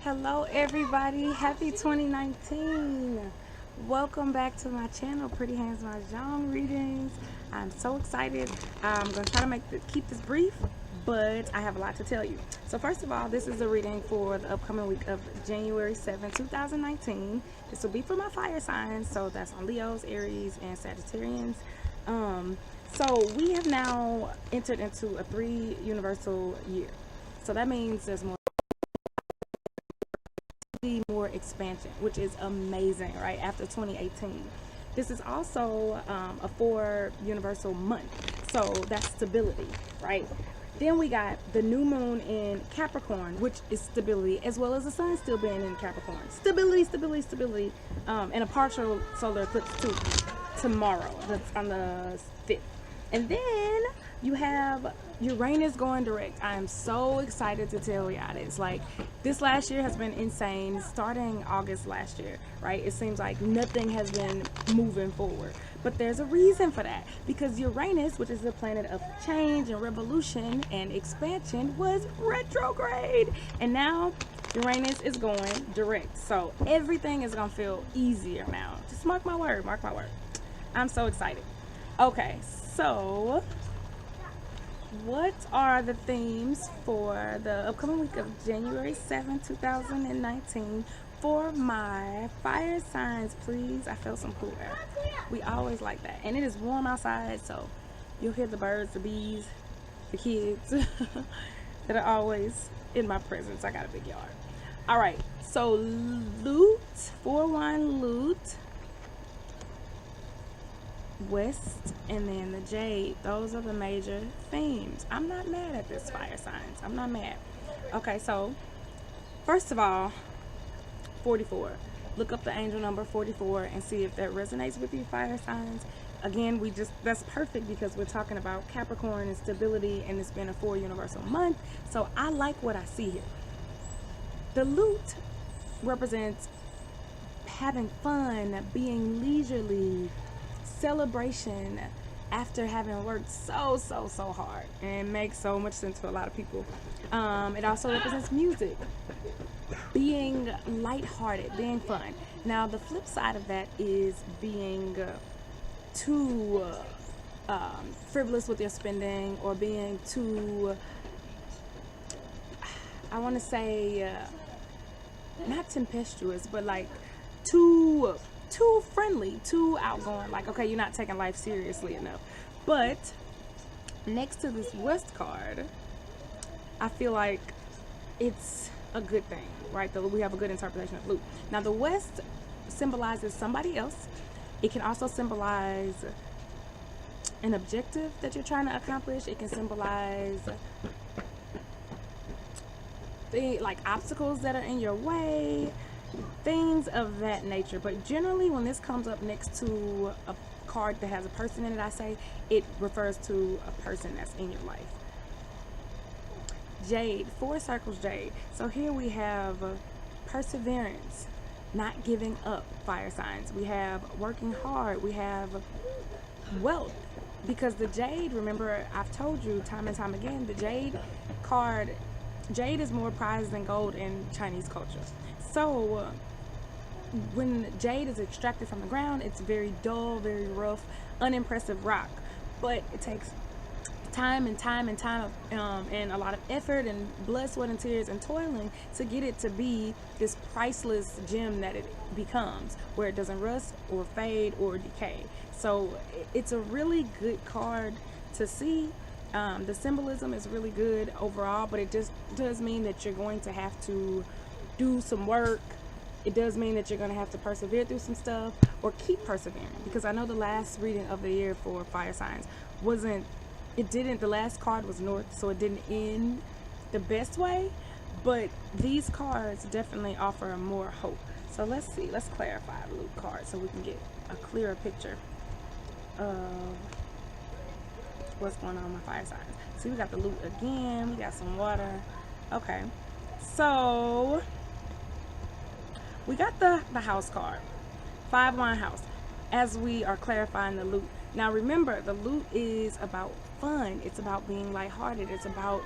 Hello everybody, happy 2019. Welcome back to my channel, Pretty Hands Mah Jongg readings. I'm so excited. I'm going to try to keep this brief, but I have a lot to tell you. So first of all, this is a reading for the upcoming week of January 7, 2019. This will be for my fire signs, so that's on Leos, Aries, and Sagittarians. So we have now entered into a 3 universal year. So that means there's more expansion, which is amazing, right? After 2018, this is also a 4 universal month, so that's stability, right? Then we got the new moon in Capricorn, which is stability, as well as the sun still being in Capricorn. Stability, and a partial solar eclipse too tomorrow. That's on the 5th. And then you have Uranus going direct. I am so excited to tell y'all this. Like, this last year has been insane, starting August last year, right? It seems like nothing has been moving forward. But there's a reason for that. Because Uranus, which is the planet of change and revolution and expansion, was retrograde. And now Uranus is going direct. So everything is going to feel easier now. Just mark my word, mark my word. I'm so excited. Okay, so what are the themes for the upcoming week of January 7, 2019 for my fire signs, please? I felt some cool air. We always like that. And it is warm outside, so you'll hear the birds, the bees, the kids that are always in my presence. I got a big yard. All right, so loot, 4-1 loot. West, and then the jade. Those are the major themes. I'm not mad at this, fire signs. I'm not mad. Okay, so first of all, 44. Look up the angel number 44 and see if that resonates with you, fire signs. Again, that's perfect because we're talking about Capricorn and stability, and it's been a 4 universal month, so I like what I see here. The loot represents having fun, being leisurely, celebration after having worked so hard, and it makes so much sense for a lot of people. It also represents music, being lighthearted, being fun. Now the flip side of that is being too frivolous with your spending, or being too, I want to say not tempestuous, but like too friendly, too outgoing. Like, okay, you're not taking life seriously enough. But next to this West card, I feel like it's a good thing, right? We have a good interpretation of loot. Now the West symbolizes somebody else. It can also symbolize an objective that you're trying to accomplish. It can symbolize like obstacles that are in your way, things of that nature. But generally, when this comes up next to a card that has a person in it, I say it refers to a person that's in your life. Jade, 4 circles, jade. So here we have perseverance, not giving up, fire signs. We have working hard. We have wealth, because the jade, remember, I've told you time and time again, the jade card, jade is more prized than gold in Chinese culture. So when jade is extracted from the ground, it's very dull, very rough, unimpressive rock. But it takes time and a lot of effort and blood, sweat, and tears and toiling to get it to be this priceless gem that it becomes, where it doesn't rust or fade or decay. So it's a really good card to see. The symbolism is really good overall, but it just does mean that you're going to have to do some work. It does mean that you're going to have to persevere through some stuff, or keep persevering, because I know the last reading of the year for fire signs the last card was north, so it didn't end the best way, but these cards definitely offer more hope. So let's see, let's clarify the loot card so we can get a clearer picture of what's going on with my fire signs. See, we got the loot again, we got some water. Okay, so we got the house card, 5-1 house, as we are clarifying the loot. Now remember, the loot is about fun. It's about being lighthearted. It's about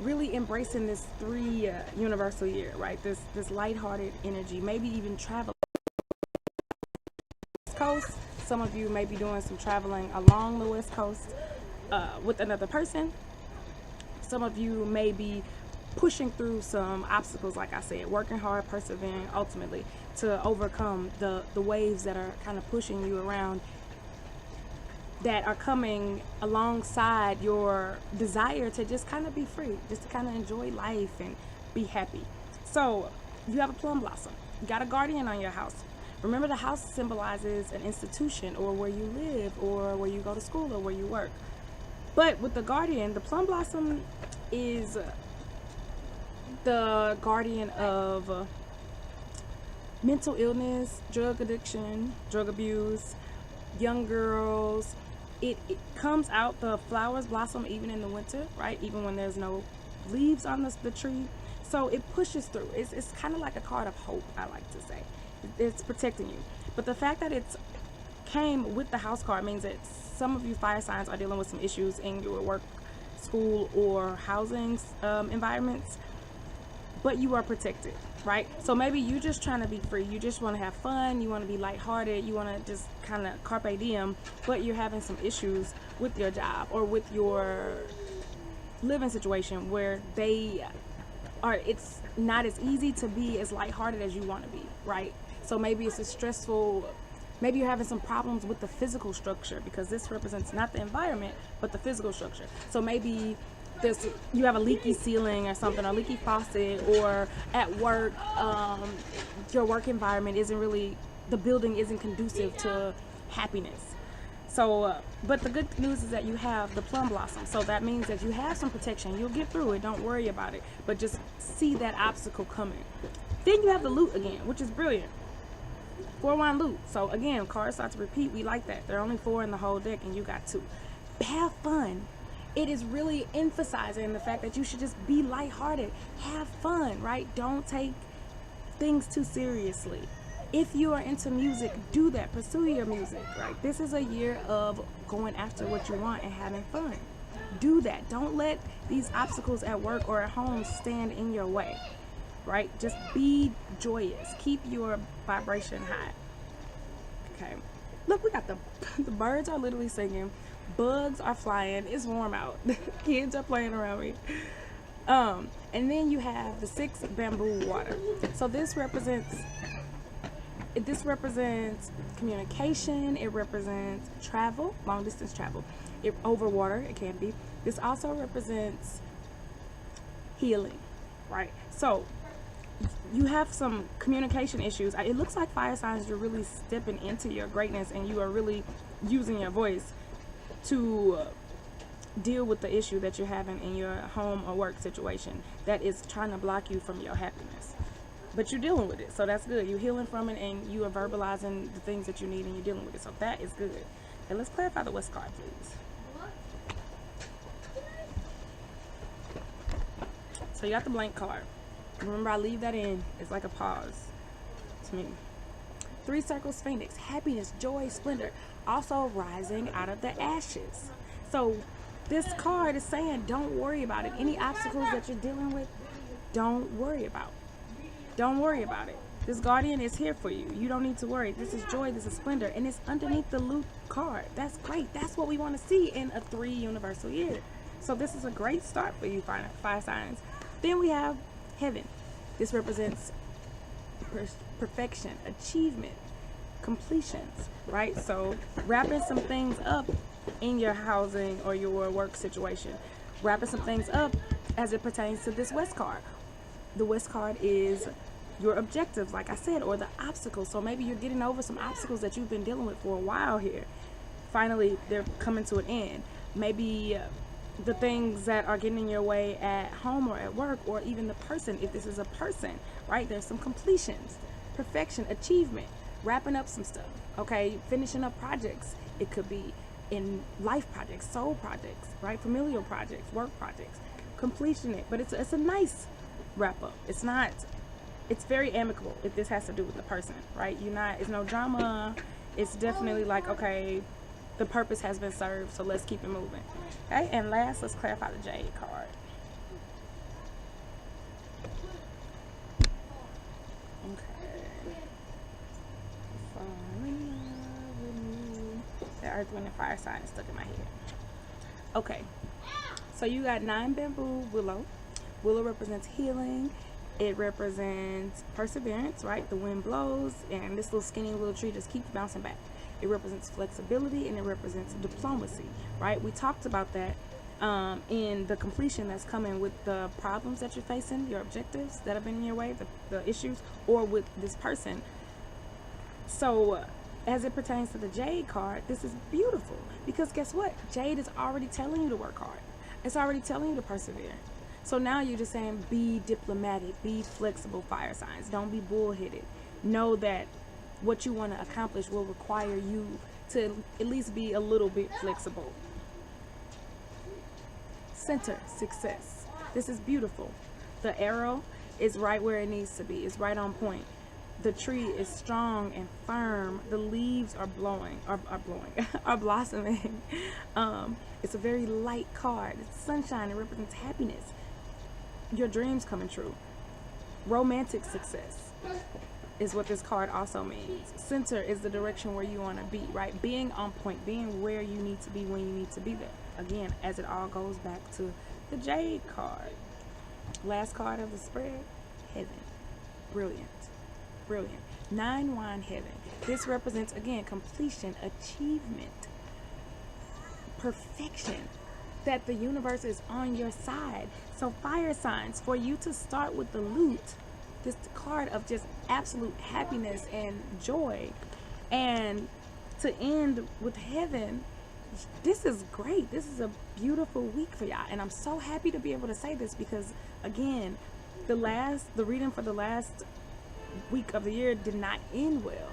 really embracing this 3 universal year, right? This lighthearted energy, maybe even travel coast. Some of you may be doing some traveling along the West Coast with another person. Some of you may be pushing through some obstacles, like I said, working hard, persevering ultimately to overcome the waves that are kind of pushing you around, that are coming alongside your desire to just kind of be free, just to kind of enjoy life and be happy. So you have a plum blossom, you got a guardian on your house. Remember, the house symbolizes an institution, or where you live, or where you go to school, or where you work. But with the guardian, the plum blossom is the guardian of mental illness, drug addiction, drug abuse, young girls. It comes out, the flowers blossom even in the winter, right? Even when there's no leaves on the tree. So it pushes through. It's kind of like a card of hope, I like to say. It's protecting you. But the fact that it's came with the house card means that some of you fire signs are dealing with some issues in your work, school, or housing environments, but you are protected, right? So maybe you're just trying to be free, you just want to have fun, you want to be lighthearted, you want to just kind of carpe diem, but you're having some issues with your job or with your living situation where it's not as easy to be as lighthearted as you want to be, right? So maybe it's a stressful, maybe you're having some problems with the physical structure, because this represents not the environment, but the physical structure. So maybe you have a leaky ceiling or something, or leaky faucet, or at work, your work environment the building isn't conducive to happiness. So, but the good news is that you have the plum blossom. So that means that you have some protection. You'll get through it. Don't worry about it. But just see that obstacle coming. Then you have the loot again, which is brilliant. 4-1 loot. So again, cards start to repeat. We like that. There are only 4 in the whole deck, and you got 2. Have fun. It is really emphasizing the fact that you should just be lighthearted. Have fun, right? Don't take things too seriously. If you are into music, do that. Pursue your music, right? This is a year of going after what you want and having fun. Do that. Don't let these obstacles at work or at home stand in your way, right? Just be joyous. Keep your vibration high. Okay. Look, we got the birds are literally singing. Bugs are flying. It's warm out. Kids are playing around me. And then you have the 6 bamboo water. So this represents communication. It represents travel, long distance travel. Over water, it can be. This also represents healing, right? So you have some communication issues. It looks like fire signs, you're really stepping into your greatness, and you are really using your voice to deal with the issue that you're having in your home or work situation that is trying to block you from your happiness. But you're dealing with it, so that's good. You're healing from it, and you are verbalizing the things that you need, and you're dealing with it, so that is good. And let's clarify the West card, please. So you got the blank card. Remember, I leave that in. It's like a pause to me. 3 circles, Phoenix, happiness, joy, splendor, also rising out of the ashes. So this card is saying, don't worry about it. Any obstacles that you're dealing with, don't worry about. Don't worry about it. This guardian is here for you. You don't need to worry. This is joy, this is splendor, and it's underneath the loot card. That's great. That's what we want to see in a 3 universal year. So this is a great start for you, fire signs. Then we have heaven. This represents perfection, achievement, completions, right? So wrapping some things up in your housing or your work situation, wrapping some things up as it pertains to this West card. The West card is your objectives, like I said, or the obstacles. So maybe you're getting over some obstacles that you've been dealing with for a while here. Finally, they're coming to an end. Maybe the things that are getting in your way at home or at work, or even the person, if this is a person, right? There's some completions, perfection, achievement, wrapping up some stuff, okay? Finishing up projects. It could be in life projects, soul projects, right? Familial projects, work projects, completion it. But it's a nice wrap up. It's very amicable if this has to do with the person, right? It's no drama. It's definitely like, okay, the purpose has been served, so let's keep it moving. Okay, and last, let's clarify the Jade card. earth, wind, and fire sign stuck in my head. Okay, so you got 9 bamboo willow. Willow represents healing. It represents perseverance, right? The wind blows and this little skinny little tree just keeps bouncing back. It represents flexibility and it represents diplomacy, right? We talked about that in the completion that's coming with the problems that you're facing, your objectives that have been in your way, the issues, or with this person. So as it pertains to the Jade card, this is beautiful because guess what? Jade is already telling you to work hard. It's already telling you to persevere. So now you're just saying be diplomatic, be flexible, fire signs. Don't be bullheaded. Know that what you want to accomplish will require you to at least be a little bit flexible. Center, success. This is beautiful. The arrow is right where it needs to be. It's right on point. The tree is strong and firm. The leaves are are blossoming. It's a very light card. It's sunshine. It represents happiness. Your dreams coming true. Romantic success is what this card also means. Center is the direction where you want to be, right? Being on point, being where you need to be when you need to be there. Again, as it all goes back to the Jade card. Last card of the spread, heaven. Brilliant. Brilliant. 9 wand heaven. This represents, again, completion, achievement, perfection, that the universe is on your side. So fire signs, for you to start with the loot, this card of just absolute happiness and joy, and to end with heaven, this is great. This is a beautiful week for y'all, and I'm so happy to be able to say this because, again, the reading for the last week of the year did not end well.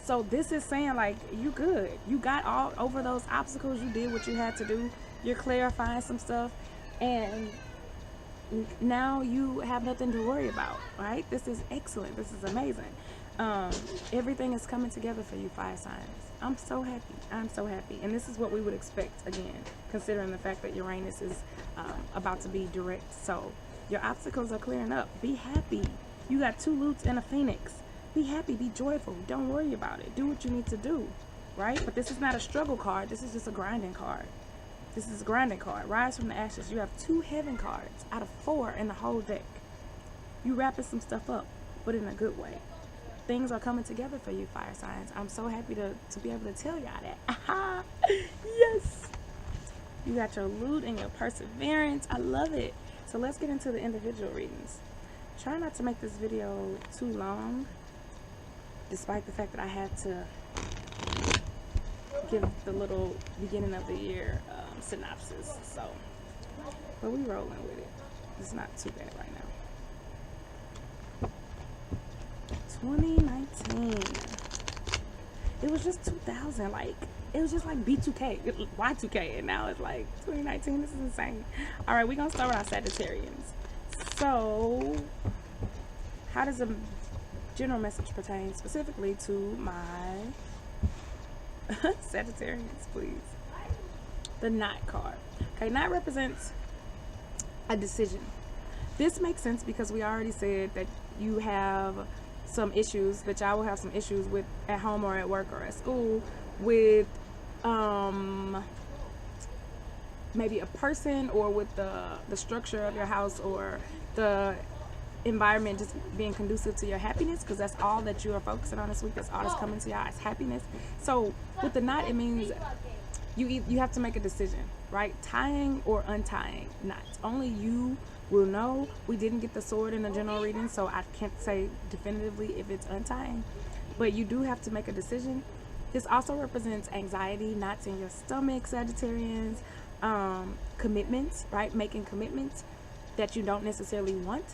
So this is saying, like, you good. You got all over those obstacles. You did what you had to do. You're clarifying some stuff, and now you have nothing to worry about, right? This is excellent. This is amazing. Everything is coming together for you, fire signs. I'm so happy. I'm so happy. And this is what we would expect, again, considering the fact that Uranus is about to be direct. So your obstacles are clearing up. Be happy. You got 2 loots and a phoenix. Be happy. Be joyful. Don't worry about it. Do what you need to do, right? But this is not a struggle card. This is just a grinding card. This is a grinding card. Rise from the ashes. You have 2 heaven cards out of 4 in the whole deck. You wrapping some stuff up, but in a good way. Things are coming together for you, fire signs. I'm so happy to be able to tell y'all that. Yes. You got your loot and your perseverance. I love it. So let's get into the individual readings. Try not to make this video too long, despite the fact that I had to give the little beginning of the year synopsis. So, but we rolling with it. It's not too bad right now. 2019. It was just 2000. Like, it was just like B2K, Y2K, and now it's like 2019. This is insane. All right, we're gonna start with our Sagittarians. So, how does a general message pertain specifically to my Sagittarians, please? The Knight card. Okay, Knight represents a decision. This makes sense because we already said that you have some issues, that y'all will have some issues with at home or at work or at school with maybe a person, or with the structure of your house, or the environment just being conducive to your happiness, because that's all that you are focusing on this week. That's all that's coming to y'all is happiness. So with the knot, it means you have to make a decision, right? Tying or untying knots. Only you will know. We didn't get the sword in the general reading, so I can't say definitively if it's untying, but you do have to make a decision. This also represents anxiety, knots in your stomach, Sagittarians, commitments, right? Making commitments that you don't necessarily want.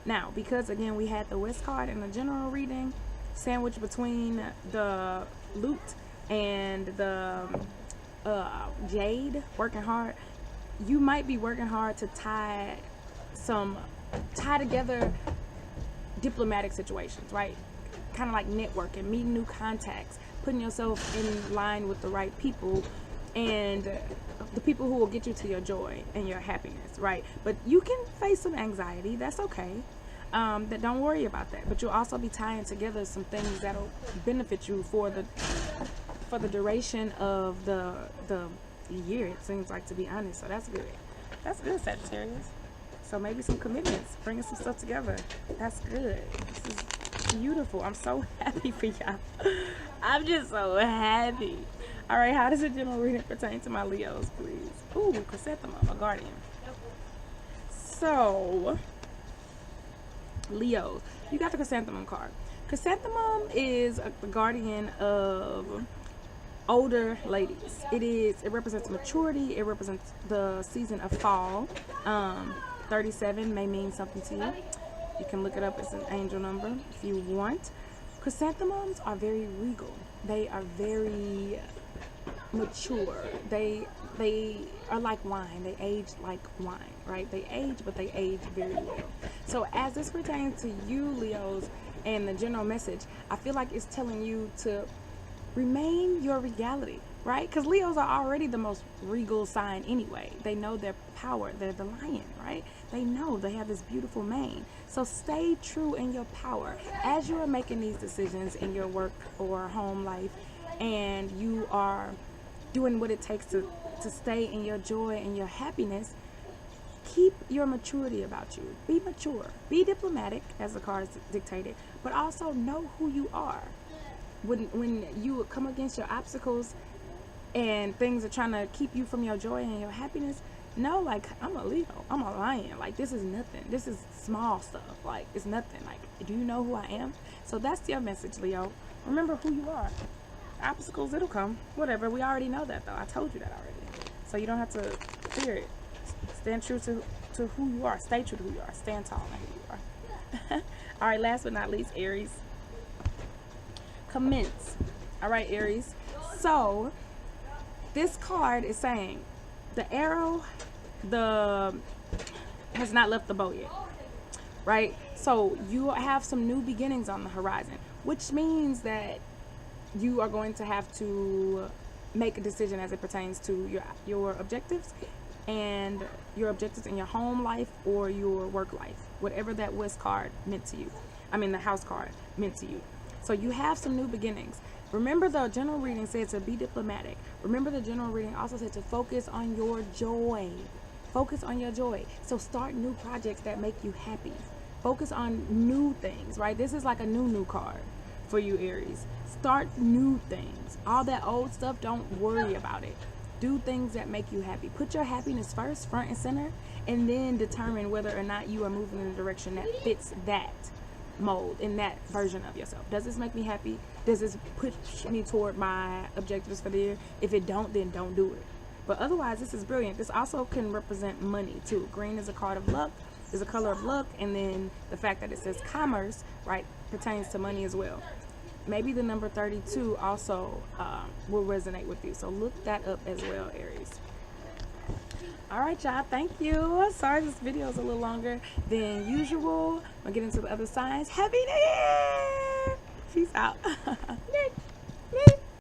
Now, because again, we had the West card in the general reading, sandwiched between the loot and the Jade, working hard. You might be working hard to tie together diplomatic situations, right? Kind of like networking, meeting new contacts, putting yourself in line with the right people, and the people who will get you to your joy and your happiness, right? But you can face some anxiety. That's okay. Don't worry about that. But you'll also be tying together some things that'll benefit you for for the duration of the year, it seems like, to be honest. So that's good. That's good, Sagittarius. So maybe some commitments, bringing some stuff together. That's good. This is beautiful. I'm so happy for y'all. I'm just so happy. All right, how does a general reading pertain to my Leos, please? Ooh, chrysanthemum, a guardian. So, Leos, you got the chrysanthemum card. Chrysanthemum is the guardian of older ladies. It represents maturity. It represents the season of fall. 37 may mean something to you. You can look it up as an angel number if you want. Chrysanthemums are very regal. They are very mature. They are like wine. They age like wine, right? They age, but they age very well. So as this pertains to you, Leos, and the general message, I feel like it's telling you to remain your regality, right? Because Leos are already the most regal sign anyway. They know their power. They're the lion, right? They know they have this beautiful mane. So stay true in your power as you are making these decisions in your work or home life, and you are doing what it takes to stay in your joy and your happiness. Keep your maturity about you. Be mature. Be diplomatic, as the cards dictated, but also know who you are. When you come against your obstacles and things are trying to keep you from your joy and your happiness, know, like, I'm a Leo. I'm a lion. Like, this is nothing. This is small stuff. Like, it's nothing. Like, do you know who I am? So that's your message, Leo. Remember who you are. Obstacles, it'll come. Whatever. We already know that, though. I told you that already. So you don't have to fear it. Stand true to who you are. Stay true to who you are. Stand tall in who you are. All right, last but not least, Aries. Commence. All right, Aries. So this card is saying the arrow has not left the bow yet, right? So you have some new beginnings on the horizon, which means that you are going to have to make a decision as it pertains to your objectives and your objectives in your home life or your work life, whatever that West card meant to you. I mean, the house card meant to you. So you have some new beginnings. Remember, the general reading said to be diplomatic. Remember, the general reading also said to focus on your joy. Focus on your joy. So start new projects that make you happy. Focus on new things, right? This is like a new card for you, Aries. Start new things. All that old stuff, don't worry about it. Do things that make you happy. Put your happiness first, front and center, and then determine whether or not you are moving in a direction that fits that mold, in that version of yourself. Does this make me happy? Does this push me toward my objectives for the year? If it don't, then don't do it. But otherwise, this is brilliant. This also can represent money too. Green is a card of luck, is a color of luck, and then the fact that it says commerce, right, pertains to money as well. Maybe the number 32 also will resonate with you. So look that up as well, Aries. All right, y'all. Thank you. Sorry this video is a little longer than usual. I'll get into the other signs. Happy New Year! Peace out.